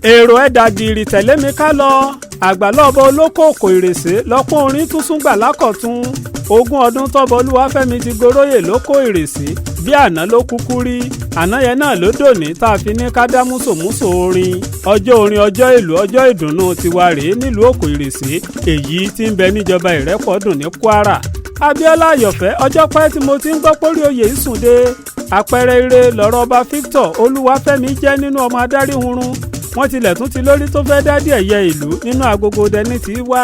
èrò ẹ̀dà gìrì tẹ̀lé mi ká lọ àgbàlọ́bọ olóko òkò ìrèsé lọ́pọ̀ orin tuntun gbà lákọ̀tún 20 ọdún tọ́bọ Olúwafẹ́mi ti goróyè lóko ìrèsé bí àná ló kúkú rí àná yẹn náà ló dòní tá a fi ní ká dá músòmúsò orin ọjọ́ ìlú ọjọ́ ìdùnnú tiwa rèé nílùú òkò ìrèsé èyí tí ń bẹ níjọba Ìrẹ́pọ̀dùn ní Kwara. Abíọ́lá Ayọ̀fẹ́ ọjọ́ pẹ́ tí mo ti ń gbọ́ pórí oyè ìsúnde àpẹẹrẹ ire lọ́rọ̀ ọba Victor Olúwafẹ́mi jẹ́ nínú ọmọ adarí hurun wọ́n tilẹ̀ tún ti lórí tó fẹ́ dádì ẹ̀yẹ ìlú nínú agogo dẹni tí wá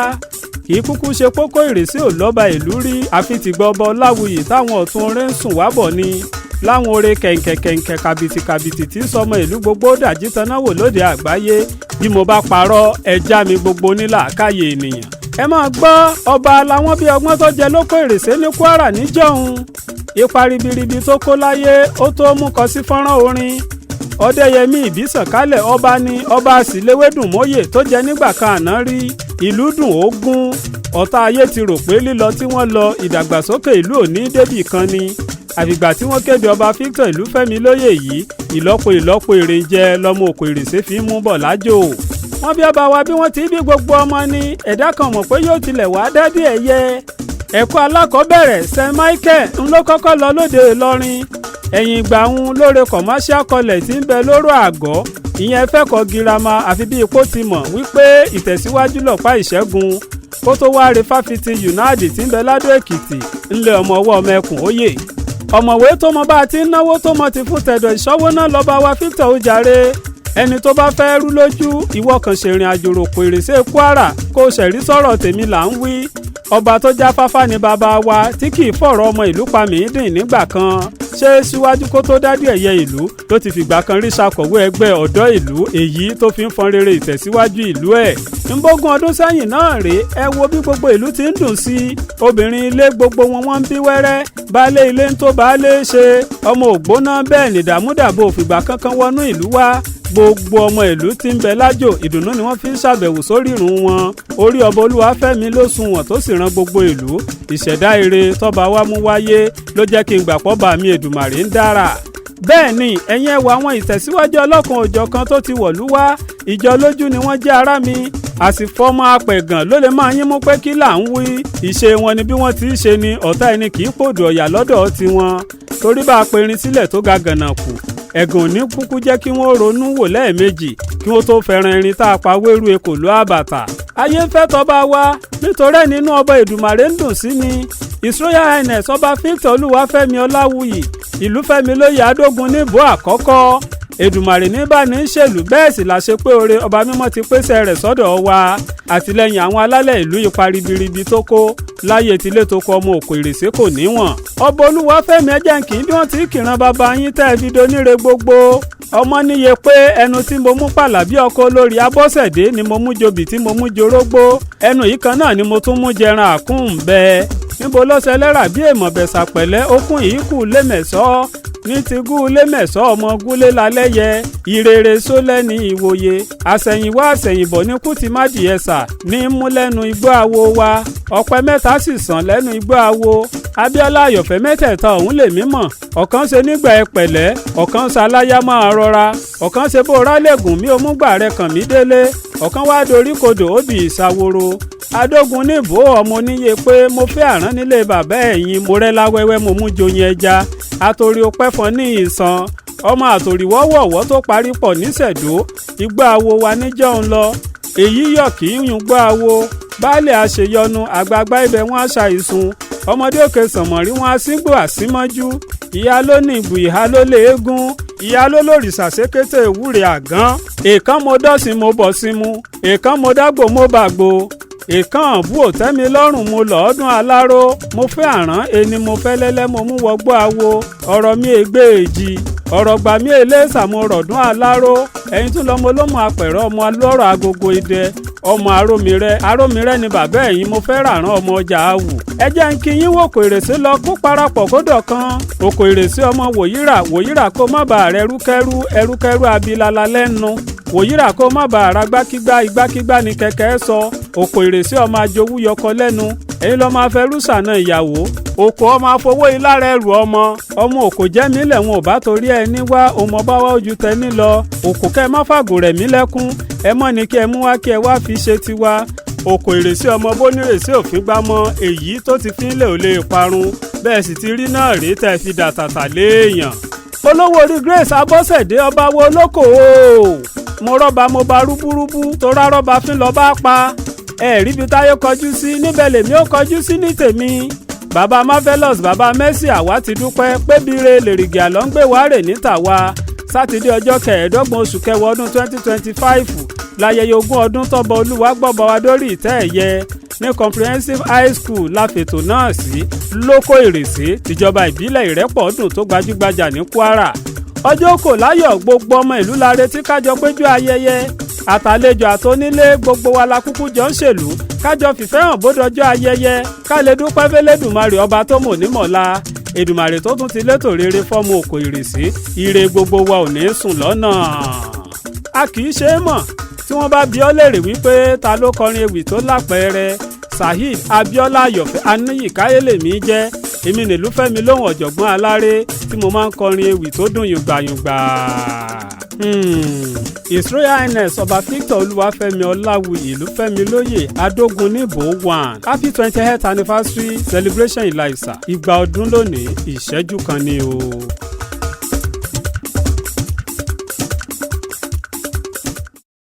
kì í kúkú ṣe kókó ìrèsé ò lọ́ba ìlú rí àfi tìgbọ́ ọba Ọláwuyì táwọn ọ̀tún orin ń sùn wábọ̀ ni láwọn oore kẹ̀ǹkẹ̀kẹ̀ǹkẹ̀ kàbìtìkàbìtì tí sọmọ ìlú gbogbo dàjí tanáwò lóde àgbáyé bí mo bá parọ́ ẹja mi gbogbo nílà káyé ènìyàn. ẹ máa gbọ́ ọba làwọn bíi ọgbọ́n tó jẹ lóko ìrèsé ní Kwara níjọ́hun ipa ribiribi tó kó láyé ó tó mú kọ sí fọ́nrán orin Ọdẹ́yẹmí Ìbísànkálẹ̀ ọba ní ọba àsìléwédùn mọ́yè tó jẹ nígbà kan àná rí ìlú dùn ó gún ọ̀tá ayé ti rò pé lílọ tí wọ́n lọ ìdàgbàsókè ìlú òní débì kan ni àfìgbà tí wọ́n kéde ọba Victor Ìlúfẹ́mi lóyè yìí ìlọ́po èrè jẹ lọ́mọ òkò ìrèsé fi ń mú bọ̀ lájò wọ́n bí ọba wa bí wọ́n ti bí gbogbo ọmọ ni ẹ̀dá kan mọ̀ pé yóò tilẹ̀ wá dádì ẹ̀yẹ ẹ̀kọ́ alákọ̀ọ́bẹ̀rẹ̀ St Michael ń ló kọ́kọ́ lọ lóde Ìlọrin ẹ̀yìn ìgbà ń lóore commercial college tí ń bẹ lóró àgọ́ ìyẹn fẹ́kọ̀ọ́ girama àfi bí ipò ti mọ̀ wípé ìtẹ̀síwájú lọ̀pá ìṣẹ́gun kó tó wá rí fáfitì UNAD tí ń bẹ ládó Èkìtì ńlẹ̀ ọmọ ọwọ́ ọmọ ẹkùn òye ọ̀mọ̀wé tó mọ bá a ti ń náwó tó mọ ti fún tẹ̀dọ̀ ìṣọ́wó náà lọ́ba wa Victor ó jàre ẹni tó bá fẹ́ rú lójú ìwọ kan ṣèrìn àjò rògbò ìrèsé Kwara kó ṣẹ̀rí sọ̀rọ̀ tèmi là ń wí ọba tó jáfáfá ni bàbá wa tí kì í fọ̀rọ̀ ọmọ ìlú pa mìíndìn nígbà kan ṣé síwájú kó tó dádì ẹ̀yẹ ìlú ló ti fìgbà kan rí ṣàkọ̀wé ẹgbẹ́ ọ̀dọ́ ìlú èyí tó fi ń fọn rere ìtẹ̀síwájú ìlú ẹ̀ ńbógun ọdún sẹ́yìn náà rèé ẹ wo bí gbogbo ìlú ti ń dùn sí obìnrin ilé gbogbo wọn ń bí wẹ́rẹ́ baálé ilé ń tó baálé ṣe ọmọ ògbóná bẹ́ẹ̀ ní dàmúdàbò òfìgbà kankan wọnú ìlú wá gbogbo ọmọ ìlú tí ń bẹ lájò ìdùnnú ni wọ́n fi ń ṣàbẹ̀wò sórí ìrun wọn orí ọba Olúwafẹ́mi ló sunwọ̀n tó sì ran gbogbo ìlú ìṣẹ̀dá ire tọ́ba wa mú wáyé ló jẹ́ kí n gbàpọ̀ bá mi Èdùmàrè ń dára bẹ́ẹ̀ ni ẹ̀yin ẹ̀wọ̀ àwọn ìtẹ̀síwájú ọlọ́kan òjọ̀kan tó ti wọ̀lú wá ìjọ lójú ni wọ́n jẹ́ ará mi àsìfọ́mọ apẹ̀gàn ló lè máa yín mú pé kí là ń wí ìṣe wọn ni bí wọ́n ti ṣe ni ọ̀tá ẹni kì í pòdù ọ̀yà lọ́dọ̀ tiwọn torí bá a perin sílẹ̀ tó ga gànà kù ẹ̀gàn ní kúkú jẹ́ kí wọ́n ronú wò lẹ́ẹ̀mejì kí wọ́n tó fẹ́ràn irin tá a pa wéru ekòló àbàtà ayé ń fẹ́ tọ́ba wa nítorí ẹ̀ nínú ọba Èdùmàrè ń dùn sí ni His Royal Highness ọba Victor Olúwafẹ́mi Ọláwuyì Ìlúfẹ́mi lóyè Adógun níbò àkọ́kọ́ Èdùmàrè ní bá ní ṣèlú bẹ́ẹ̀ sì la ṣe pé oore ọba mímọ́ ti pèsè rẹ̀ sọ́dọ̀ wa àtìlẹ́yìn àwọn alálẹ̀ ìlú ipa ribiribi tó kó láyé tilé tó kọ ọmọ òkò ìrèsé kò níwọ̀n ọba Olúwafẹ́mi ẹjẹ́ kì í bí wọ́n ti kìran bàbá yín tẹ́ ẹ fi doníre gbogbo ọmọ níye pé ẹnu tí mo mú pàlà bí ọkọ olórí Abọ́sẹ̀dé ni mo mú jobì tí mo mú jorógbó ẹnu yìí kan náà ni mo tún mú jẹran àkúnbẹ níbo ló ṣẹlẹ́rà bí èèmọ̀ bẹ̀sà pẹ̀lẹ́ okùn yìí kù lémẹ̀sọ́ ní ti gúlé mẹ̀sọ́ ọmọ gúlé lálẹ́yẹ ìrere sólẹ́ ní ìwòye àsẹ̀yìnwá àsẹ̀yìnbọ̀ ní kùtì mádìyẹsà ní mú lẹ́nu igbó awo wa ọ̀pẹ mẹ́ta sì sàn lẹ́nu igbó awo Abíọ́lá Ayọ̀fẹ́ mẹ́tẹ̀ẹ̀ta ọ̀hún lè mímọ̀ ọ̀kan ṣe nígbà ẹ pẹ̀lẹ́ ọ̀kan ṣe aláyá máa rọra ọ̀kan ṣe bó rálẹ̀gùn mí omúgbà rẹ kàn mí délé ọ̀kan wá dorí kodò óbì ìsàwòrò Adógun níbò ọmọ oníye pé mo fẹ́ àrán nílé bàbá ẹ̀yìn mo rẹ́ láwẹ́wẹ́ mo mú joyin ẹja àtòrí ọpẹ́ fọn ní ìsàn ọmọ àtòríwọ́wọ̀wọ́ tó parí pọ̀ níṣẹ̀dó igbá awo wa níjọ́ ń lọ èyí yọ̀ kí yún gbá awo baálé àṣeyọnu àgbààgbà ibẹ̀ wọn àṣà ìsun ọmọdé òkè sànmọ́rí wọn àsìngbò àsìmọ́jú ìyá ló ní ìbù ìhá ló lé eégún ìyá ló lòrìṣà sékété ìwúre àgán èèkàn mo dọ́sìn mo bọ̀ sí mu èèkàn mo dágbò mo bàgbò èèkàn bú òtẹ́mi lọ́rùn mo lọ́ọ́dún aláró mo fẹ́ àrán ẹni mo fẹ́ lẹ́lẹ́ mo mú wọgbọ́ awo ọ̀rọ̀ mi ègbé èjì ọ̀rọ̀ gbà mí eléṣà mo rọ̀dún aláró ẹ̀yin tún lọ́mọ olómọ apẹ̀rẹ̀ ọmọ alọ́rọ̀ agogo idẹ ọmọ arómirẹ́ ni bàbá ẹ̀yin mo fẹ́ ràrán ọmọ ọjà awù ẹ jẹ́ ń kí yín wò Òkò Ìrèsé lọ kó parapọ̀ kódọ̀ kan Òkò Ìrèsé ọmọ wòyíra kó má bàa rẹ ẹrúkẹ́rú abilala lẹ́nu wòyíra kó má bàa ra igbákígbá ni kẹ̀kẹ́ sọ Òkò Ìrèsé ọmọ ajowú yọkọ lẹ́nu ẹ̀yin lọ́ máa fẹ́ rúṣànà ìyàwó òkò ọmọ afowó ilára ẹrù ọmọ òkò jẹ́ mílẹ̀ wọn ò bá torí ẹni wá ọmọ bá wá ojú tẹni lọ òkò kẹ́ ẹ má fàgò rẹ̀ mí lẹ́kún ẹ mọ́ ni kí ẹ mú wá kí ẹ wá fi ṣe tiwa òkò ìrèsé ọmọ bónírèsé òfin gbámọ́ èyí tó ti fi ń lè ò lè parun bẹ́ẹ̀ sì ti rí náà rí tẹ́ fi dàtàtà léèyàn. olówó orí Grace Abọ́sẹ̀dé ọba wo Olóko o mo rọ́ba mo ba rúbúrúbú tó rárọ́ba fín lọ bá pa ẹ ríbi táyé kọjú sí níbẹ̀ lèmi ó kọjú sí ní tèmi. bàbá Marvelous bàbá Mercy àwa ti dúpẹ́ pébire lèrìgì àlọ́ ń gbé wàrè níta wa sátidé ọjọ́ 25 oṣù kẹwàá ọdún 2025 láyẹyẹ 20 ọdún tọ́ba olúwa gbọ́ba wa dórí ìtẹ́ ẹ̀yẹ ní comprehensive high school láfètò náà sí lóko ìrèsé tìjọba ìbílẹ̀ ìrẹ́pọ̀dùn tó gbajúgbajà ní Kwara. ọjọ́ kò láyọ̀ gbogbo ọmọ ìlú la retí kájọ péjú ayẹyẹ àtàlejò àtonílé gbogbo wa la kúkú jọ ń ṣèlú kájọ fìfẹ́ hàn bódọjọ́ ayẹyẹ ká lè dúpẹ́ fẹ́lẹ́dùmarè ọba tó mọ̀ nímọ̀lá Èdùmàrè tó tún ti létò rere fọ́mọ òkò ìrèsé ire gbogbo wa ò ní sùn lọ́nà. a kì í ṣe é mọ̀ tí wọ́n bá bi ọ́ léèrè wípé ta ló kọrin ewì tó lápẹẹrẹ Saheed Abiola Ayọ̀fẹ́ Aniyikaye lèmi jẹ́ èmi nìlúfẹ́mi lóhùn ọ̀jọ̀gbọ́n aláré tí mo máa ń kọrin ewì tó dùn yùngbàyùngbà. His Royal Highness Ọba Victor Olúwafẹ́mi Olawuyi Ìlúfẹ́mi lóyè Adógun níbò 1 Happy 20th anniversary celebration Ìlàìsà 200 ọdún lónìí ìṣẹ́jú kan ni o.